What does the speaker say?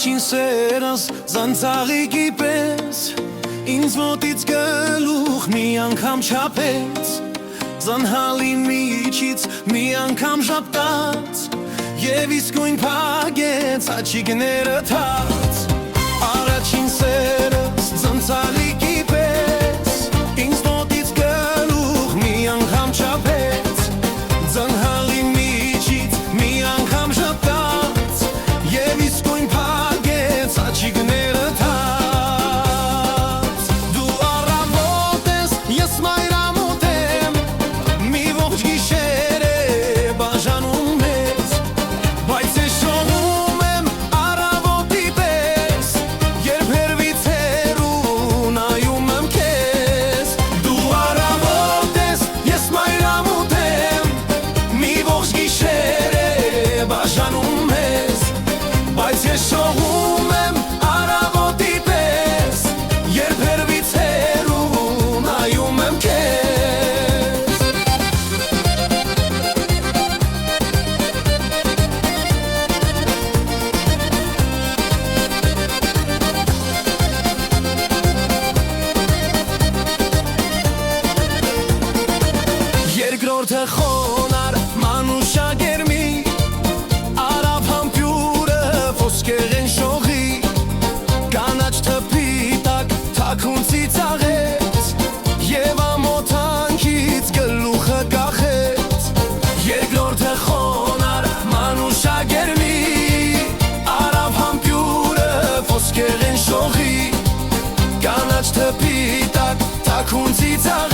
Առաջին սերս զանցաղիկի պես ինձ մոտից գլուխ մի անգամ չափեց Զանհալի միջից մի անգամ ժապտաց Եվ իսկույն փագեց աչիկները թաց Առաջին սերս զանցաղիկի պես ինձ մոտից գլուխ մի անգամ չափեց Զանհալի միջից մի անգամ ժապտաց Եվ իսկույն փագեց աչիկները թաց Դու առավոտ ես, ես մայրամոտ եմ Մի ողջ գիշեր է բաժանում ես Բայց ես շողում եմ առավոտի պես Երբ հեռվից հեռու նայում եմ քեզ Դու առավոտ ես, ես մայրամոտ եմ Մի ողջ գիշեր է բաժանում ես Բայց ես շողում եմ առավոտի պես Երբ հեռվից հեռու նայում եմ քեզ Երկրորդը խոնար մանուշա գերմի Արավ համբյուրը ոսկեղեն շողի Կանաչ թփիտակ թաքուն ծիծաղեց Եվ ամոթանքից գլուխը կախեց Երկրորդը խոնար մանուշա գերմի Արավ համբյուրը ոսկեղեն շողի Կանաչ թփիտակ թաքուն ծիծաղեց